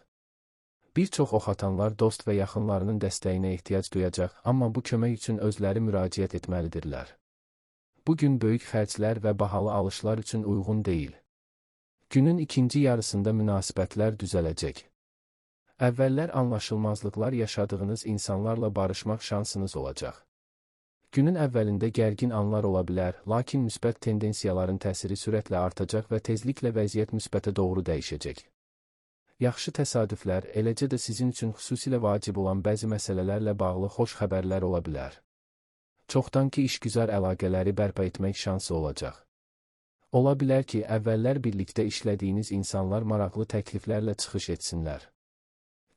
Bir çox ox atanlar dost və yaxınlarının dəstəyinə ehtiyac duyacaq, amma bu kömək üçün özləri müraciət etməlidirlər. Bugün böyük xərclər və bahalı alışlar üçün uyğun deyil. Günün ikinci yarısında münasibətlər düzələcək. Əvvəllər anlaşılmazlıqlar yaşadığınız insanlarla barışmaq şansınız olacaq. Günün əvvəlində gərgin anlar ola bilər, lakin müsbət tendensiyaların təsiri sürətlə artacaq və tezliklə vəziyyət müsbətə doğru dəyişəcək. Yaxşı təsadüflər, eləcə də sizin üçün xüsusilə vacib olan bəzi məsələlərlə bağlı xoş xəbərlər ola bilər. Çoxdankı işgüzar əlaqələri bərpa etmək şansı olacaq. Ola bilər ki, əvvəllər birlikdə işlədiyiniz insanlar maraqlı təkliflərlə çıxış etsinlər.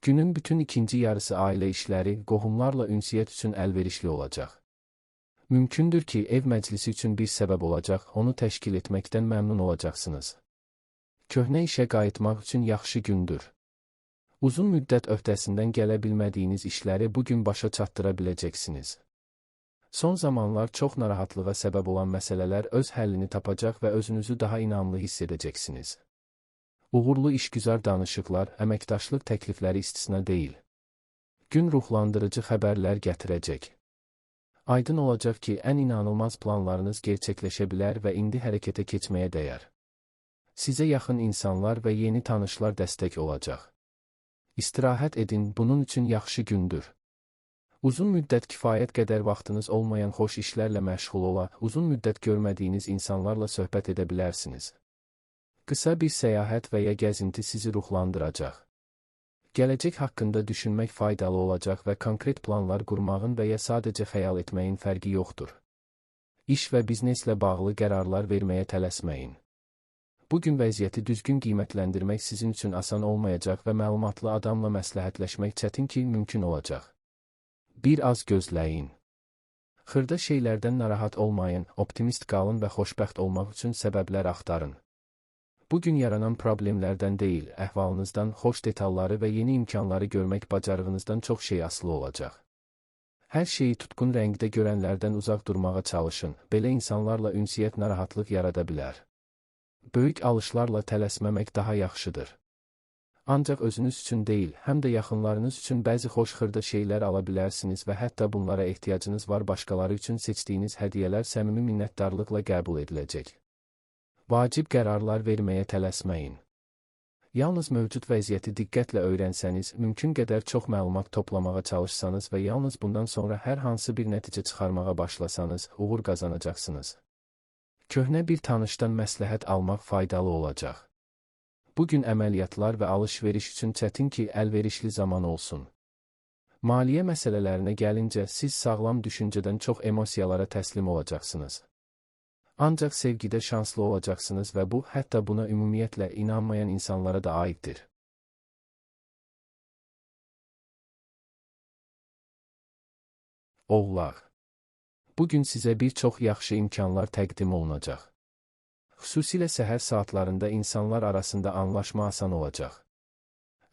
Günün bütün ikinci yarısı ailə işləri, qohumlarla ünsiyyət üçün əlverişli olacaq. Mümkündür ki, ev məclisi üçün bir səbəb olacaq, onu təşkil etməkdən məmnun olacaqsınız. Köhnə işə qayıtmaq üçün yaxşı gündür. Uzun müddət öhdəsindən gələ bilmədiyiniz işləri bugün başa çatdıra biləcəksiniz. Son zamanlar çox narahatlığa səbəb olan məsələlər öz həllini tapacaq və özünüzü daha inamlı hiss edəcəksiniz. Uğurlu işgüzar danışıqlar, əməkdaşlıq təklifləri istisna deyil. Gün ruhlandırıcı xəbərlər gətirəcək. Aydın olacaq ki, ən inanılmaz planlarınız gerçəkləşə bilər və indi hərəkətə keçməyə dəyər. Sizə yaxın insanlar və yeni tanışlar dəstək olacaq. İstirahət edin, bunun üçün yaxşı gündür. Uzun müddət kifayət qədər vaxtınız olmayan xoş işlərlə məşğul ola, uzun müddət görmədiyiniz insanlarla söhbət edə bilərsiniz. Qısa bir səyahət və ya gəzinti sizi ruhlandıracaq. Gələcək haqqında düşünmək faydalı olacaq və konkret planlar qurmağın və ya sadəcə xəyal etməyin fərqi yoxdur. İş və bizneslə bağlı qərarlar verməyə tələsməyin. Bugün vəziyyəti düzgün qiymətləndirmək sizin üçün asan olmayacaq və məlumatlı adamla məsləhətləşmək çətin ki, mümkün olacaq. Bir az gözləyin. Xırda şeylərdən narahat olmayın, optimist qalın və xoşbəxt olmaq üçün səbəblər axtarın. Bugün yaranan problemlərdən deyil, əhvalınızdan, xoş detalları və yeni imkanları görmək bacarığınızdan çox şey asılı olacaq. Hər şeyi tutqun rəngdə görənlərdən uzaq durmağa çalışın, belə insanlarla ünsiyyət narahatlıq yarada bilər. Böyük alışlarla tələsməmək daha yaxşıdır. Ancaq özünüz üçün deyil, həm də yaxınlarınız üçün bəzi xoş xırda şeylər ala bilərsiniz və hətta bunlara ehtiyacınız var, başqaları üçün seçdiyiniz hədiyyələr səmimi minnətdarlıqla qəbul ediləcək. Vacib qərarlar verməyə tələsməyin. Yalnız mövcud vəziyyəti diqqətlə öyrənsəniz, mümkün qədər çox məlumat toplamağa çalışsanız və yalnız bundan sonra hər hansı bir nəticə çıxarmağa başlasanız, uğur qazanacaqsınız. Köhnə bir tanışdan məsləhət almaq faydalı olacaq. Bugün əməliyyatlar və alış-veriş üçün çətin ki, əlverişli zaman olsun. Maliyyə məsələlərinə gəlincə, siz sağlam düşüncədən çox emosiyalara təslim olacaqsınız. Ancaq sevgidə şanslı olacaqsınız və bu, hətta buna ümumiyyətlə inanmayan insanlara da aiddir. Oğlaq. Bugün sizə bir çox yaxşı imkanlar təqdim olunacaq. Xüsusilə səhər saatlarında insanlar arasında anlaşma asan olacaq.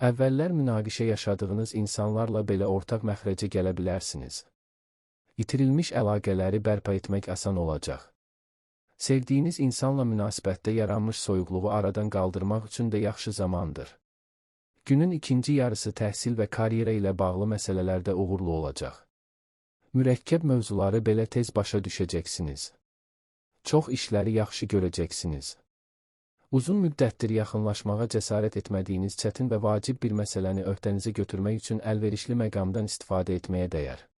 Əvvəllər münaqişə yaşadığınız insanlarla belə ortaq məxrəcə gələ bilərsiniz. İtirilmiş əlaqələri bərpa etmək asan olacaq. Sevdiyiniz insanla münasibətdə yaranmış soyuqluğu aradan qaldırmaq üçün də yaxşı zamandır. Günün ikinci yarısı təhsil və karyera ilə bağlı məsələlərdə uğurlu olacaq. Mürəkkəb mövzuları belə tez başa düşəcəksiniz. Çox işləri yaxşı görəcəksiniz. Uzun müddətdir yaxınlaşmağa cəsarət etmədiyiniz çətin və vacib bir məsələni öhdənizə götürmək üçün əlverişli məqamdan istifadə etməyə dəyər.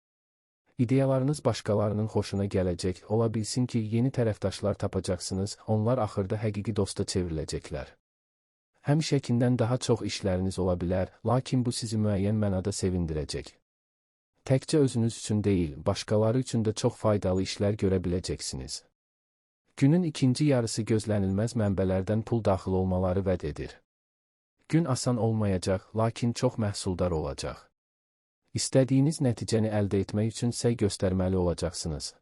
İdeyalarınız başqalarının xoşuna gələcək, ola bilsin ki, yeni tərəfdaşlar tapacaqsınız, onlar axırda həqiqi dosta çevriləcəklər. Həmişəkindən daha çox işləriniz ola bilər, lakin bu sizi müəyyən mənada sevindirəcək. Təkcə özünüz üçün deyil, başqaları üçün də çox faydalı işlər görə biləcəksiniz. Günün ikinci yarısı gözlənilməz mənbələrdən pul daxil olmaları vəd edir. Gün asan olmayacaq, lakin çox məhsuldar olacaq. İstədiyiniz nəticəni əldə etmək üçün səy göstərməli olacaqsınız.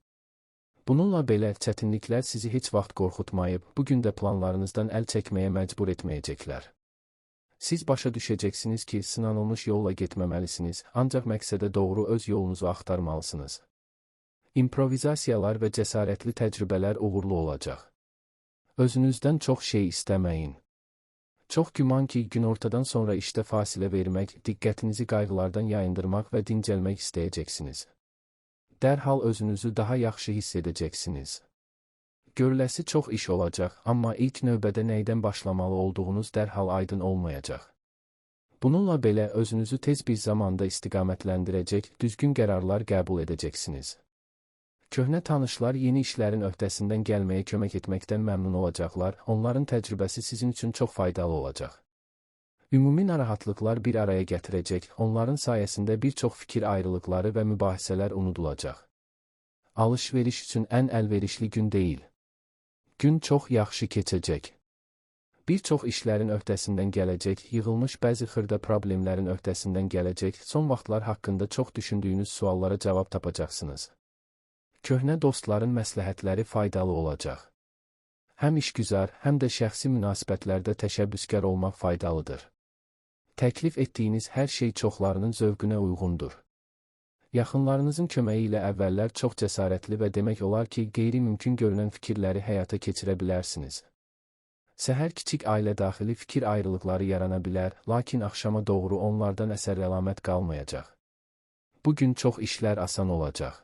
Bununla belə, çətinliklər sizi heç vaxt qorxutmayıb, bugün də planlarınızdan əl çəkməyə məcbur etməyəcəklər. Siz başa düşəcəksiniz ki, sınanılmış yolla getməməlisiniz, ancaq məqsədə doğru öz yolunuzu axtarmalısınız. İmprovizasiyalar və cəsarətli təcrübələr uğurlu olacaq. Özünüzdən çox şey istəməyin. Çox güman ki, günortadan sonra işdə fasilə vermək, diqqətinizi qayğılardan yayındırmaq və dincəlmək istəyəcəksiniz. Dərhal özünüzü daha yaxşı hiss edəcəksiniz. Görüləsi çox iş olacaq, amma ilk növbədə nəydən başlamalı olduğunuz dərhal aydın olmayacaq. Bununla belə özünüzü tez bir zamanda istiqamətləndirəcək, düzgün qərarlar qəbul edəcəksiniz. Köhnə tanışlar yeni işlərin öhdəsindən gəlməyə kömək etməkdən məmnun olacaqlar, onların təcrübəsi sizin üçün çox faydalı olacaq. Ümumi narahatlıqlar bir araya gətirəcək, onların sayəsində bir çox fikir ayrılıqları və mübahisələr unudulacaq. Alış-veriş üçün ən əlverişli gün deyil. Gün çox yaxşı keçəcək. Bir çox işlərin öhdəsindən gələcək, yığılmış bəzi xırda problemlərin öhdəsindən gələcək, son vaxtlar haqqında çox düşündüyünüz suallara cavab tapacaqsınız. Köhnə dostların məsləhətləri faydalı olacaq. Həm işgüzar, həm də şəxsi münasibətlərdə təşəbbüskar olmaq faydalıdır. Təklif etdiyiniz hər şey çoxlarının zövqünə uyğundur. Yaxınlarınızın köməyi ilə əvvəllər çox cəsarətli və demək olar ki, qeyri-mümkün görünən fikirləri həyata keçirə bilərsiniz. Səhər kiçik ailə daxili fikir ayrılıqları yarana bilər, lakin axşama doğru onlardan əsər-əlamət qalmayacaq. Bugün çox işlər asan olacaq.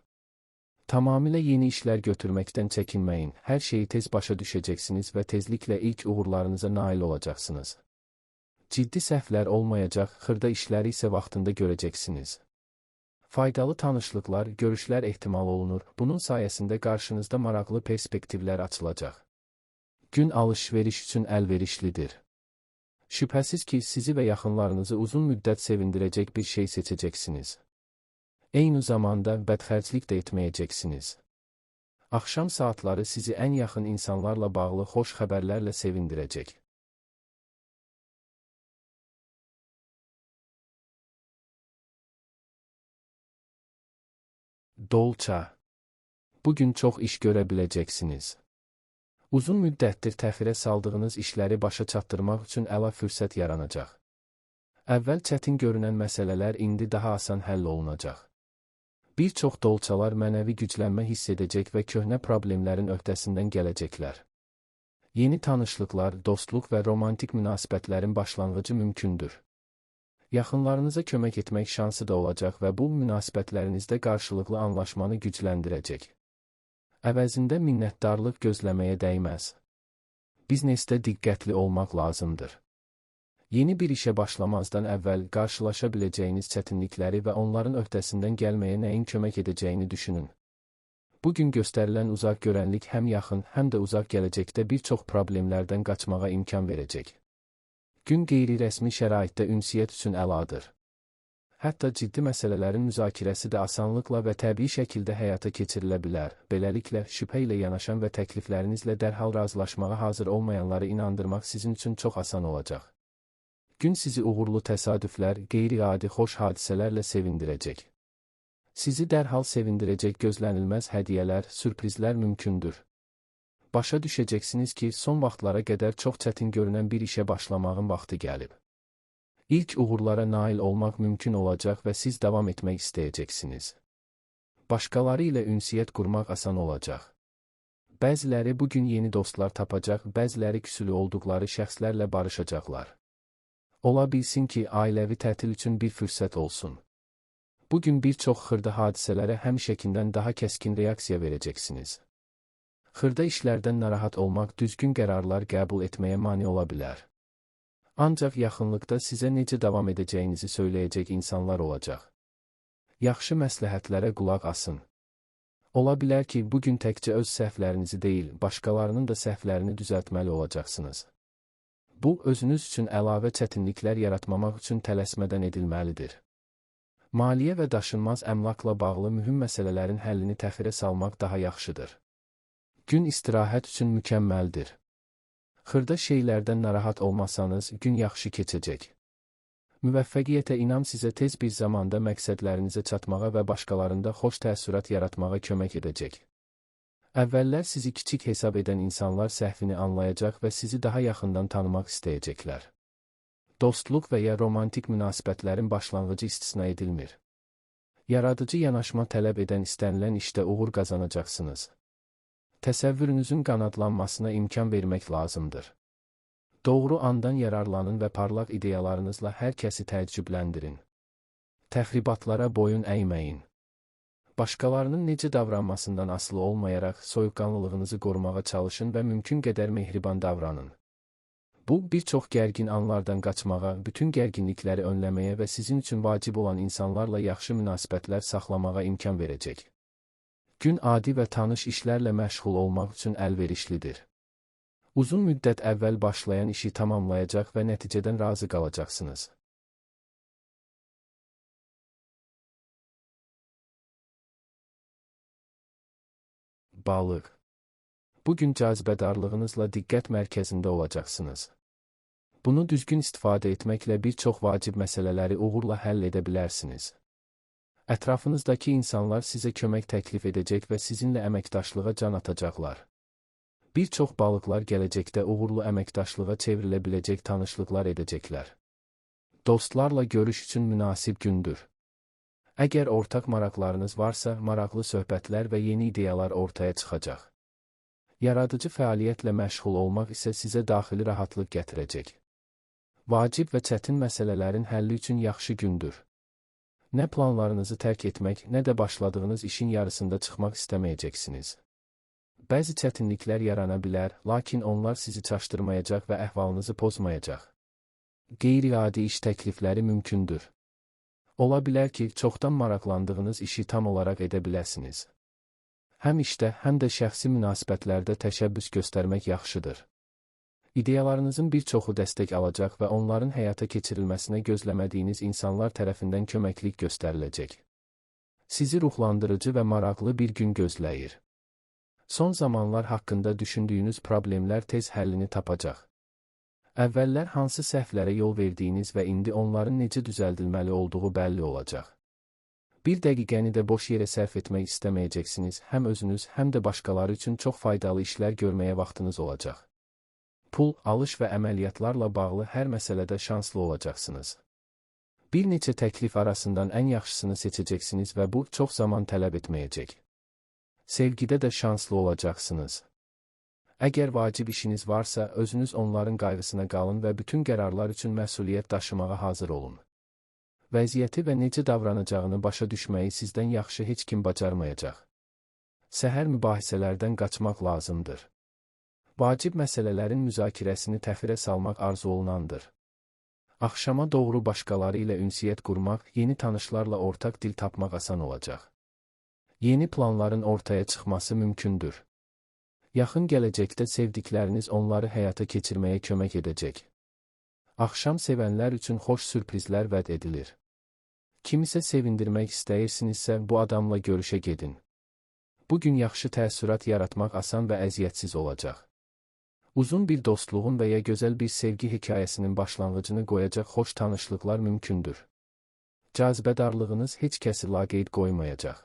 Tamamilə yeni işlər götürməkdən çəkinməyin, hər şeyi tez başa düşəcəksiniz və tezliklə ilk uğurlarınıza nail olacaqsınız. Ciddi səhvlər olmayacaq, xırda işləri isə vaxtında görəcəksiniz. Faydalı tanışlıqlar, görüşlər ehtimal olunur, bunun sayəsində qarşınızda maraqlı perspektivlər açılacaq. Gün alış-veriş üçün əlverişlidir. Şübhəsiz ki, sizi və yaxınlarınızı uzun müddət sevindirəcək bir şey seçəcəksiniz. Eyni zamanda bədxərclik də etməyəcəksiniz. Axşam saatları sizi ən yaxın insanlarla bağlı xoş xəbərlərlə sevindirəcək. Dolça. Bugün çox iş görə biləcəksiniz. Uzun müddətdir təxirə saldığınız işləri başa çatdırmaq üçün əla fürsət yaranacaq. Əvvəl çətin görünən məsələlər indi daha asan həll olunacaq. Bir çox dolçalar mənəvi güclənmə hiss edəcək və köhnə problemlərin öhdəsindən gələcəklər. Yeni tanışlıqlar, dostluq və romantik münasibətlərin başlanğıcı mümkündür. Yaxınlarınıza kömək etmək şansı da olacaq və bu münasibətlərinizdə qarşılıqlı anlaşmanı gücləndirəcək. Əvəzində minnətdarlıq gözləməyə dəyməz. Biznesdə diqqətli olmaq lazımdır. Yeni bir işə başlamazdan əvvəl qarşılaşa biləcəyiniz çətinlikləri və onların öhdəsindən gəlməyə nəyin kömək edəcəyini düşünün. Bugün göstərilən uzaq görənlik həm yaxın, həm də uzaq gələcəkdə bir çox problemlərdən qaçmağa imkan verəcək. Gün qeyri-rəsmi şəraitdə ünsiyyət üçün əladır. Hətta ciddi məsələlərin müzakirəsi də asanlıqla və təbii şəkildə həyata keçirilə bilər. Beləliklə, şübhə ilə yanaşan və təkliflərinizlə dərhal razılaşmağa hazır olmayanları inandırmaq sizin üçün çox asan olacaq. Gün sizi uğurlu təsadüflər, qeyri-adi xoş hadisələrlə sevindirəcək. Sizi dərhal sevindirəcək gözlənilməz hədiyyələr, sürprizlər mümkündür. Başa düşəcəksiniz ki, son vaxtlara qədər çox çətin görünən bir işə başlamağın vaxtı gəlib. İlk uğurlara nail olmaq mümkün olacaq və siz davam etmək istəyəcəksiniz. Başqaları ilə ünsiyyət qurmaq asan olacaq. Bəziləri bugün yeni dostlar tapacaq, bəziləri küsülü olduqları şəxslərlə barışacaqlar. Ola bilsin ki, ailəvi tətil üçün bir fürsət olsun. Bugün bir çox xırda hadisələrə həmişəkindən daha kəskin reaksiya verəcəksiniz. Xırda işlərdən narahat olmaq düzgün qərarlar qəbul etməyə mane ola bilər. Ancaq yaxınlıqda sizə necə davam edəcəyinizi söyləyəcək insanlar olacaq. Yaxşı məsləhətlərə qulaq asın. Ola bilər ki, bugün təkcə öz səhvlərinizi deyil, başqalarının da səhvlərini düzəltməli olacaqsınız. Bu, özünüz üçün əlavə çətinliklər yaratmamaq üçün tələsmədən edilməlidir. Maliyyə və daşınmaz əmlakla bağlı mühüm məsələlərin həllini təxirə salmaq daha yaxşıdır. Gün istirahət üçün mükəmməldir. Xırda şeylərdən narahat olmasanız, gün yaxşı keçəcək. Müvəffəqiyyətə inam sizə tez bir zamanda məqsədlərinizə çatmağa və başqalarında xoş təəssürat yaratmağa kömək edəcək. Əvvəllər sizi kiçik hesab edən insanlar səhvini anlayacaq və sizi daha yaxından tanımaq istəyəcəklər. Dostluq və ya romantik münasibətlərin başlanğıcı istisna edilmir. Yaradıcı yanaşma tələb edən istənilən işdə uğur qazanacaqsınız. Təsəvvürünüzün qanadlanmasına imkan vermək lazımdır. Doğru andan yararlanın və parlaq ideyalarınızla hər kəsi təəccübləndirin. Təxribatlara boyun əyməyin. Başqalarının necə davranmasından asılı olmayaraq soyuqqanlılığınızı qorumağa çalışın və mümkün qədər mehriban davranın. Bu, bir çox gərgin anlardan qaçmağa, bütün gərginlikləri önləməyə və sizin üçün vacib olan insanlarla yaxşı münasibətlər saxlamağa imkan verəcək. Gün adi və tanış işlərlə məşğul olmaq üçün əlverişlidir. Uzun müddət əvvəl başlayan işi tamamlayacaq və nəticədən razı qalacaqsınız. Balıq. Bugün cazibədarlığınızla diqqət mərkəzində olacaqsınız. Bunu düzgün istifadə etməklə bir çox vacib məsələləri uğurla həll edə bilərsiniz. Ətrafınızdakı insanlar sizə kömək təklif edəcək və sizinlə əməkdaşlığa can atacaqlar. Bir çox balıqlar gələcəkdə uğurlu əməkdaşlığa çevrilə biləcək tanışlıqlar edəcəklər. Dostlarla görüş üçün münasib gündür. Əgər ortaq maraqlarınız varsa, maraqlı söhbətlər və yeni ideyalar ortaya çıxacaq. Yaradıcı fəaliyyətlə məşğul olmaq isə sizə daxili rahatlıq gətirəcək. Vacib və çətin məsələlərin həlli üçün yaxşı gündür. Nə planlarınızı tərk etmək, nə də başladığınız işin yarısında çıxmaq istəməyəcəksiniz. Bəzi çətinliklər yarana bilər, lakin onlar sizi çaşdırmayacaq və əhvalınızı pozmayacaq. Qeyri-adi iş təklifləri mümkündür. Ola bilər ki, çoxdan maraqlandığınız işi tam olaraq edə biləsiniz. Həm işdə, həm də şəxsi münasibətlərdə təşəbbüs göstərmək yaxşıdır. İdeyalarınızın bir çoxu dəstək alacaq və onların həyata keçirilməsinə gözləmədiyiniz insanlar tərəfindən köməklik göstəriləcək. Sizi ruhlandırıcı və maraqlı bir gün gözləyir. Son zamanlar haqqında düşündüyünüz problemlər tez həllini tapacaq. Əvvəllər hansı səhvlərə yol verdiyiniz və indi onların necə düzəldilməli olduğu bəlli olacaq. Bir dəqiqəni də boş yerə sərf etmək istəməyəcəksiniz, həm özünüz, həm də başqaları üçün çox faydalı işlər görməyə vaxtınız olacaq. Pul, alış və əməliyyatlarla bağlı hər məsələdə şanslı olacaqsınız. Bir neçə təklif arasından ən yaxşısını seçəcəksiniz və bu, çox zaman tələb etməyəcək. Sevgidə də şanslı olacaqsınız. Əgər vacib işiniz varsa, özünüz onların qayğısına qalın və bütün qərarlar üçün məsuliyyət daşımağa hazır olun. Vəziyyəti və necə davranacağını başa düşməyi sizdən yaxşı heç kim bacarmayacaq. Səhər mübahisələrdən qaçmaq lazımdır. Vacib məsələlərin müzakirəsini təxirə salmaq arzu olunandır. Axşama doğru başqaları ilə ünsiyyət qurmaq, yeni tanışlarla ortaq dil tapmaq asan olacaq. Yeni planların ortaya çıxması mümkündür. Yaxın gələcəkdə sevdikləriniz onları həyata keçirməyə kömək edəcək. Axşam sevənlər üçün xoş sürprizlər vəd edilir. Kimisə sevindirmək istəyirsinizsə, bu adamla görüşə gedin. Bugün yaxşı təəssürat yaratmaq asan və əziyyətsiz olacaq. Uzun bir dostluğun və ya gözəl bir sevgi hekayəsinin başlanğıcını qoyacaq xoş tanışlıqlar mümkündür. Cazibədarlığınız heç kəsi laqeyd qoymayacaq.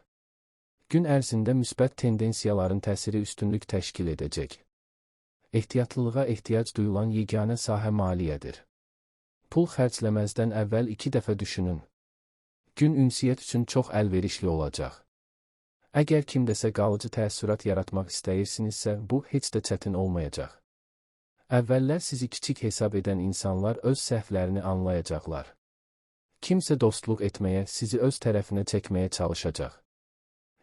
Gün ərzində müsbət tendensiyaların təsiri üstünlük təşkil edəcək. Ehtiyatlılığa ehtiyac duyulan yeganə sahə maliyyədir. Pul xərcləməzdən əvvəl 2 dəfə düşünün. Gün ünsiyyət üçün çox əlverişli olacaq. Əgər kimdəsə qalıcı təəssürat yaratmaq istəyirsinizsə, bu heç də çətin olmayacaq. Əvvəllər sizi kiçik hesab edən insanlar öz səhvlərini anlayacaqlar. Kimsə dostluq etməyə, sizi öz tərəfinə çəkməyə çalışacaq.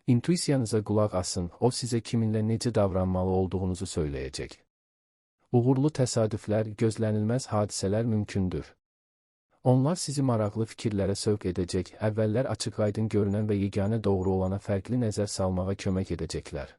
İntuisiyanıza qulaq asın, o sizə kiminlə necə davranmalı olduğunuzu söyləyəcək. Uğurlu təsadüflər, gözlənilməz hadisələr mümkündür. Onlar sizi maraqlı fikirlərə sövq edəcək, əvvəllər açıq-aydın görünən və yeganə doğru olana fərqli nəzər salmağa kömək edəcəklər.